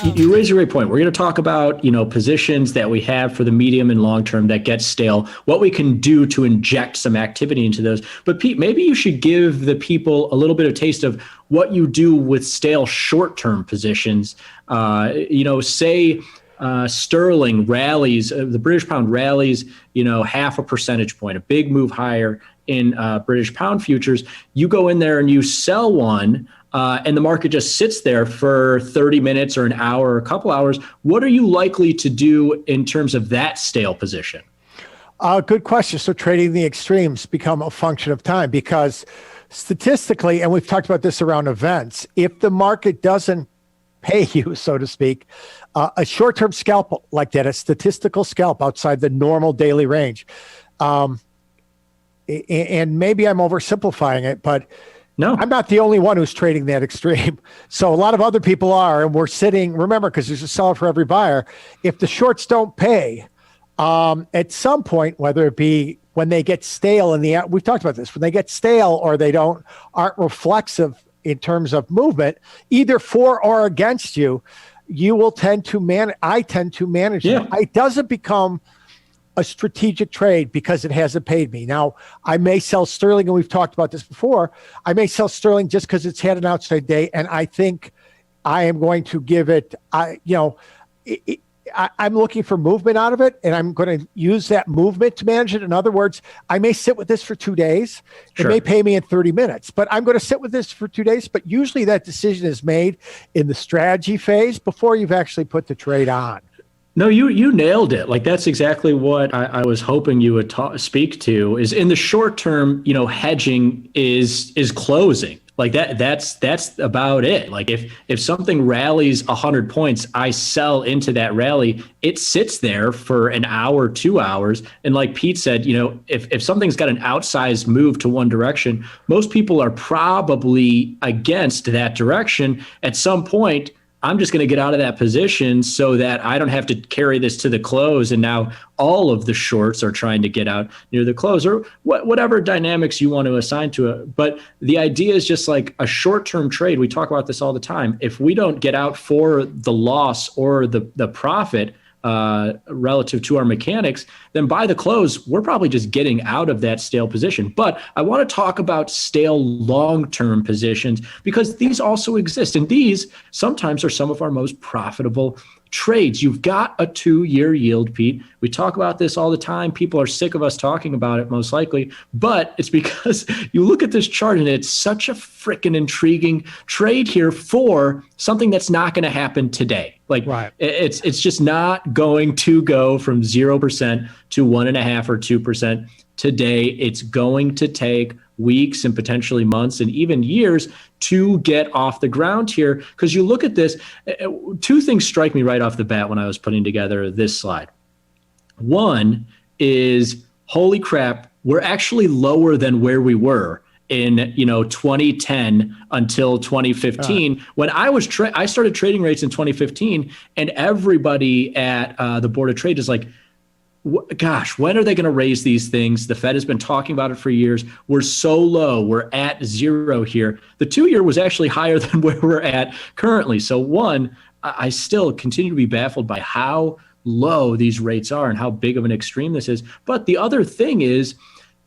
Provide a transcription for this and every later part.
You raise a great point. We're going to talk about, positions that we have for the medium and long term that get stale, what we can do to inject some activity into those. But Pete, maybe you should give the people a little bit of taste of what you do with stale short-term positions. Say sterling rallies, the British pound rallies, half a percentage point, a big move higher in British pound futures. You go in there and you sell one, and the market just sits there for 30 minutes or an hour or a couple hours. What are you likely to do in terms of that stale position? Good question. So trading the extremes become a function of time, because statistically, and we've talked about this around events, if the market doesn't pay you, so to speak, a short-term scalp like that, a statistical scalp outside the normal daily range, and maybe I'm oversimplifying it, but no, I'm not the only one who's trading that extreme. So a lot of other people are, and we're sitting, remember, because there's a seller for every buyer. If the shorts don't pay, at some point, whether it be when they get stale we've talked about this, when they get stale or they aren't reflexive in terms of movement, either for or against you, you will tend to I tend to manage them. It doesn't become a strategic trade because it hasn't paid me. Now, I may sell sterling, and we've talked about this before. I may sell sterling just because it's had an outside day, and I think I am going to give it, I'm looking for movement out of it, and I'm going to use that movement to manage it. In other words, I may sit with this for 2 days. Sure. It may pay me in 30 minutes, but I'm going to sit with this for 2 days. But usually that decision is made in the strategy phase before you've actually put the trade on. No, you nailed it. Like, that's exactly what I was hoping you would speak to. Is in the short term, hedging is closing. Like that's about it. Like if something rallies 100 points, I sell into that rally. It sits there for an hour, 2 hours. And like Pete said, if something's got an outsized move to one direction, most people are probably against that direction. At some point, I'm just going to get out of that position so that I don't have to carry this to the close. And now all of the shorts are trying to get out near the close, or whatever dynamics you want to assign to it. But the idea is just like a short-term trade. We talk about this all the time. If we don't get out for the loss or the profit relative to our mechanics, then by the close, we're probably just getting out of that stale position. But I want to talk about stale long-term positions, because these also exist. And these sometimes are some of our most profitable trades. You've got a 2-year yield, Pete. We talk about this all the time. People are sick of us talking about it, most likely, but it's because you look at this chart and it's such a freaking intriguing trade here for something that's not going to happen today. Like, right. It's just not going to go from 0% to 1.5% or 2% today. It's going to take weeks and potentially months and even years to get off the ground here. Because you look at this, 2 things strike me right off the bat when I was putting together this slide. One is, holy crap, we're actually lower than where we were in 2010 until 2015. When I was I started trading rates in 2015, and everybody at the board of trade is like, gosh, when are they going to raise these things? The Fed has been talking about it for years. We're so low. We're at 0 here. The 2-year was actually higher than where we're at currently. So one, I still continue to be baffled by how low these rates are and how big of an extreme this is. But the other thing is,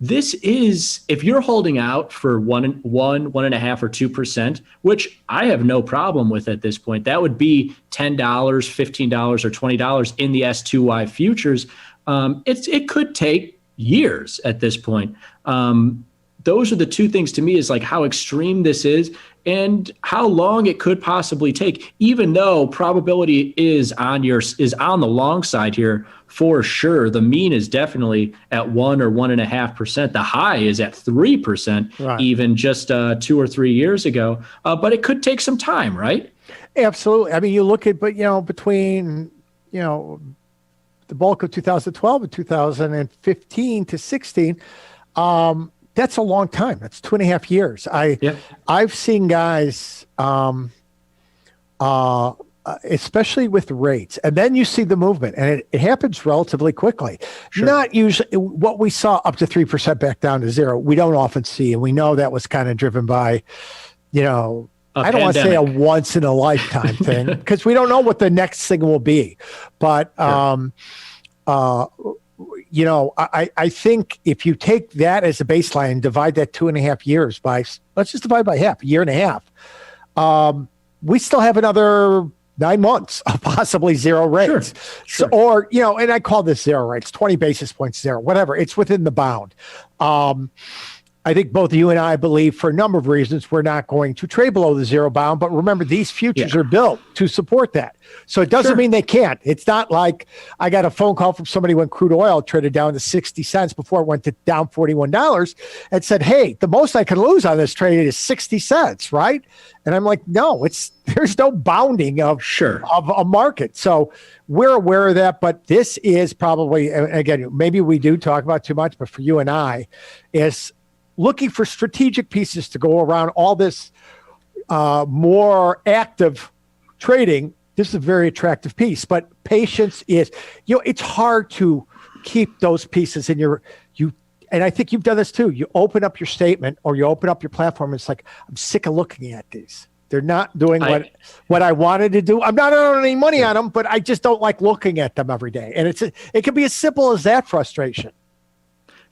this is, if you're holding out for 1.5 or 2%, which I have no problem with at this point, that would be $10, $15, or $20 in the S2Y futures. It could take years at this point. Those are the 2 things to me, is like how extreme this is and how long it could possibly take, even though probability is on the long side here for sure. The mean is definitely at 1 or 1.5%. The high is at 3%, right, even just 2 or 3 years ago. But it could take some time, right? Absolutely. I mean, you look at, between, the bulk of 2012 and 2015 to 16, that's a long time. That's 2.5 years. I've seen guys, especially with rates, and then you see the movement, and it happens relatively quickly. Sure. Not usually what we saw up to 3% back down to 0. We don't often see, and we know that was kind of driven by, I don't want to say a once in a lifetime thing because we don't know what the next thing will be. But, you know, I think if you take that as a baseline and divide that 2.5 years by, let's just divide by half, a year and a half, we still have another 9 months of possibly zero rates. Sure. So, or, you know, and I call this zero rates, 20 basis points zero, whatever. It's within the bound. I think both you and I believe for a number of reasons we're not going to trade below the zero bound. But remember, these futures are built to support that. So it doesn't mean they can't. It's not like I got a phone call from somebody when crude oil traded down to 60 cents before it went to down $41 and said, hey, the most I can lose on this trade is 60 cents, right? And I'm like, no, there's no bounding of a market. So we're aware of that, but this is probably, again, maybe we do talk about too much, but for you and I, is looking for strategic pieces to go around all this more active trading. This is a very attractive piece, but patience is, you know, it's hard to keep those pieces in and I think you've done this too. You open up your statement or you open up your platform. It's like, I'm sick of looking at these. They're not doing what I wanted to do. I'm not earning any money on them, but I just don't like looking at them every day. And it can be as simple as that frustration.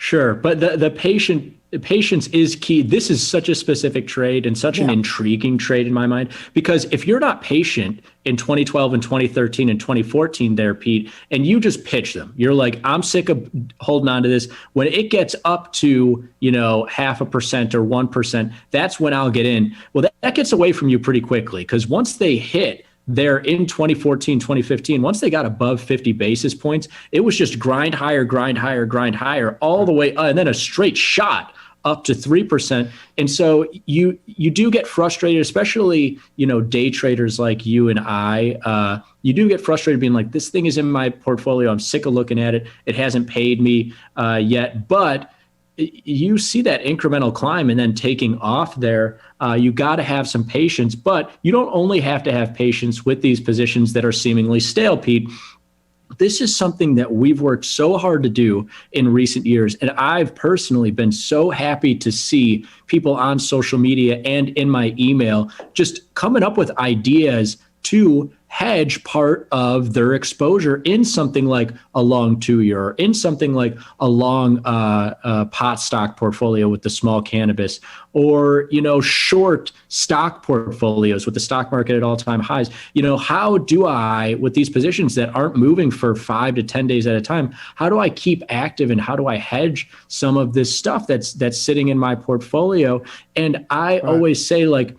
Sure, but the patience is key. This is such a specific trade and such an intriguing trade in my mind, because if you're not patient in 2012 and 2013 and 2014 there, Pete, and you just pitch them, you're like, I'm sick of holding on to this. When it gets up to, you know, 0.5% or 1%, that's when I'll get in. Well, that gets away from you pretty quickly, because once they hit there in 2014, 2015, once they got above 50 basis points, it was just grind higher, all the way, and then a straight shot up to 3%. And so you do get frustrated, especially, you know, day traders like you and I, you do get frustrated being like, this thing is in my portfolio. I'm sick of looking at it. It hasn't paid me yet, but you see that incremental climb and then taking off there. You got to have some patience, but you don't only have to have patience with these positions that are seemingly stale, Pete. This is something that we've worked so hard to do in recent years. And I've personally been so happy to see people on social media and in my email just coming up with ideas to hedge part of their exposure in something like a long 2-year, or in something like a long pot stock portfolio with the small cannabis, or, you know, short stock portfolios with the stock market at all-time highs. You know, how do I, with these positions that aren't moving for 5 to 10 days at a time, how do I keep active and how do I hedge some of this stuff that's sitting in my portfolio? And I always say, like,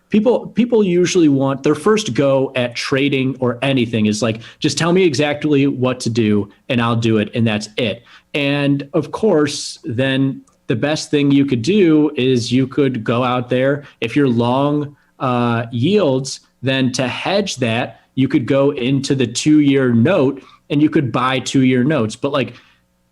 People usually want their first go at trading or anything is like, just tell me exactly what to do and I'll do it, and that's it. And of course, then the best thing you could do is you could go out there. If you're long yields, then to hedge that, you could go into the 2-year note and you could buy 2-year notes. But like,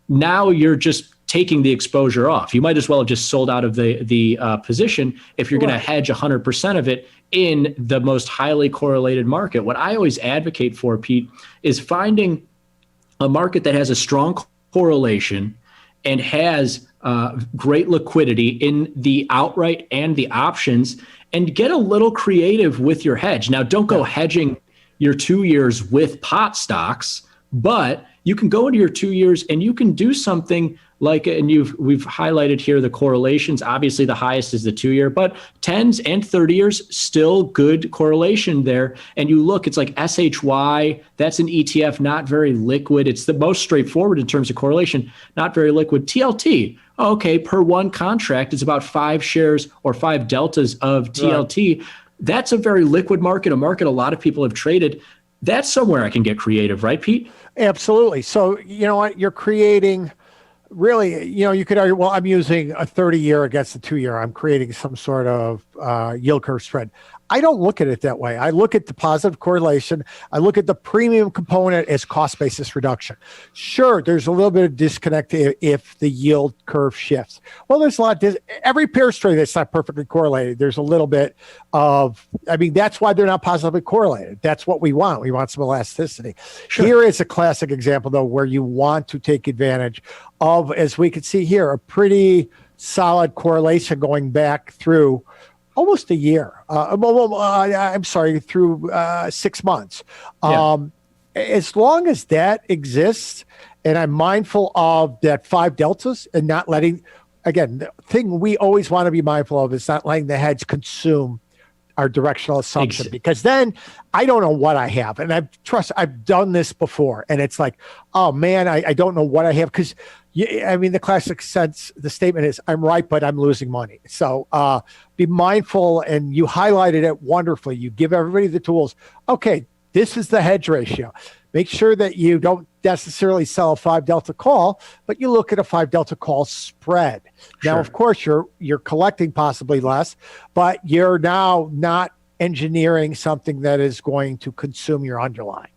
now you're just taking the exposure off. You might as well have just sold out of the position if you're going to hedge 100% of it in the most highly correlated market. What I always advocate for, Pete, is finding a market that has a strong correlation and has great liquidity in the outright and the options, and get a little creative with your hedge. Now, don't go hedging your 2 years with pot stocks, but you can go into your 2 years and you can do something like, and we've highlighted here the correlations. Obviously, the highest is the 2-year, but 10s and 30 years, still good correlation there. And you look, it's like SHY, that's an ETF, not very liquid. It's the most straightforward in terms of correlation, not very liquid. TLT, okay, per one contract, it's about 5 shares or 5 deltas of TLT. Right. That's a very liquid market, a market a lot of people have traded. That's somewhere I can get creative, right, Pete? Absolutely. So, you know what, you're creating, really, you know, you could argue, well, I'm using a 30-year against the 2-year. I'm creating some sort of yield curve spread. I don't look at it that way. I look at the positive correlation. I look at the premium component as cost basis reduction. Sure, there's a little bit of disconnect if the yield curve shifts. Well, there's a lot. Every pair trade that's not perfectly correlated. There's a little bit of, I mean, that's why they're not positively correlated. That's what we want. We want some elasticity. Sure. Here is a classic example, though, where you want to take advantage of, as we can see here, a pretty solid correlation going back through almost a year. I'm sorry, through 6 months. As long as that exists, and I'm mindful of that 5 deltas and not letting, again, the thing we always want to be mindful of is not letting the hedge consume our directional assumption, because then I don't know what I have. And I've done this before, and it's like, oh man, I don't know what I have. Because the classic sense, the statement is, I'm right, but I'm losing money. So be mindful, and you highlighted it wonderfully. You give everybody the tools. Okay, this is the hedge ratio. Make sure that you don't necessarily sell a 5 delta call, but you look at a 5 delta call spread. Now, of course, you're collecting possibly less, but you're now not engineering something that is going to consume your underlying.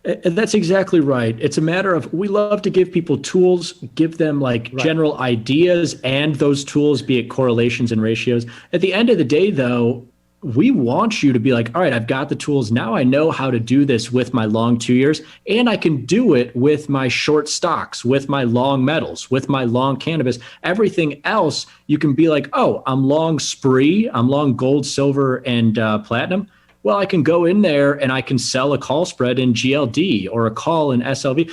And that's exactly right. It's a matter of, we love to give people tools, give them general ideas, and those tools, be it correlations and ratios. At the end of the day, though, we want you to be like, all right, I've got the tools. Now I know how to do this with my long 2 years, and I can do it with my short stocks, with my long metals, with my long cannabis. Everything else, you can be like, oh, I'm long spree, I'm long gold, silver, and platinum. Well, I can go in there and I can sell a call spread in GLD or a call in SLV.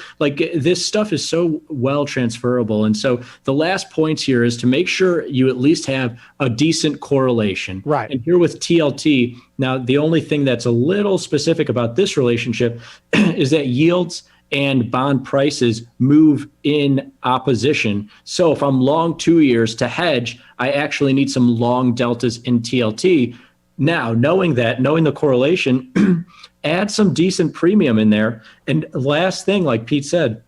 This stuff is so well transferable. And so the last points here is to make sure you at least have a decent correlation. Right. And here with TLT, now the only thing that's a little specific about this relationship is that yields and bond prices move in opposition. So if I'm long 2 years to hedge, I actually need some long deltas in TLT. Now, knowing the correlation, add some decent premium in there. And last thing, like Pete said,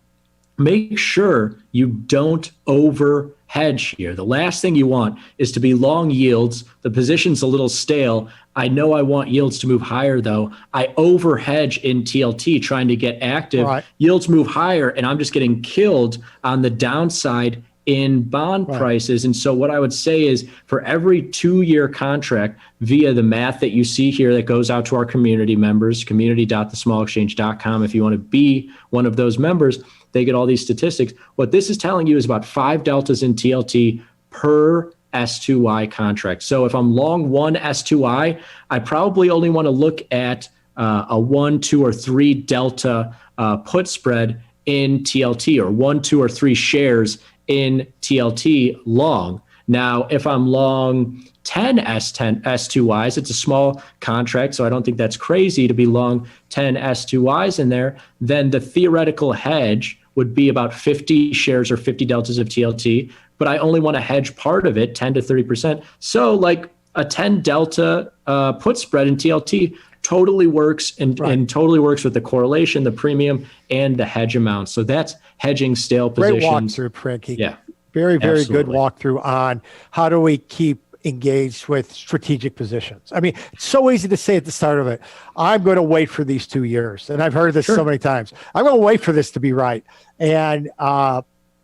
make sure you don't over hedge here. The last thing you want is to be long yields. The position's a little stale. I know I want yields to move higher, though. I over hedge in TLT trying to get active. Right. Yields move higher, and I'm just getting killed on the downside in bond prices. And so what I would say is, for every 2-year contract, via the math that you see here that goes out to our community members, community.thesmallexchange.com, if you want to be one of those members, they get all these statistics. What this is telling you is about 5 deltas in TLT per S2Y contract. So if I'm long one S2I, I probably only want to look at a 1, 2, or 3 delta put spread in TLT, or 1, 2, or 3 shares in TLT long. Now, if I'm long 10 S2Ys, it's a small contract, so I don't think that's crazy to be long 10 S2Ys in there, then the theoretical hedge would be about 50 shares or 50 deltas of TLT, but I only want to hedge part of it, 10 to 30%. So like a 10 delta put spread in TLT totally works and totally works with the correlation, the premium, and the hedge amount. So that's hedging stale positions. Great walkthrough, Frankie. Yeah. Very, very good walkthrough on how do we keep engaged with strategic positions. I mean, it's so easy to say at the start of it, I'm going to wait for these 2 years. And I've heard this so many times. I'm going to wait for this to be right. And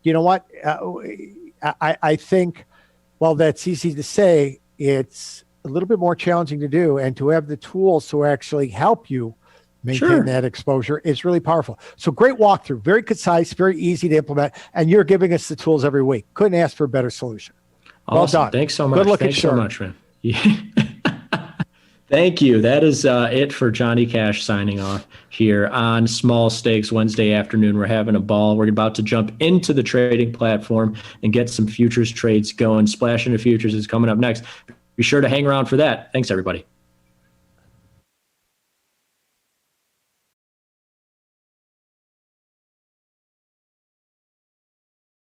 you know what? I think, well, that's easy to say. It's a little bit more challenging to do, and to have the tools to actually help you maintain that exposure is really powerful. So great walkthrough, very concise, very easy to implement, and you're giving us the tools every week. Couldn't ask for a better solution. Well awesome. Done. Thanks so much. Good looking Thanks so much, man. Thank you. That is it for Johnny Cash signing off here on Small Stakes Wednesday afternoon. We're having a ball. We're about to jump into the trading platform and get some futures trades going. Splash into Futures is coming up next. Be sure to hang around for that. Thanks, everybody.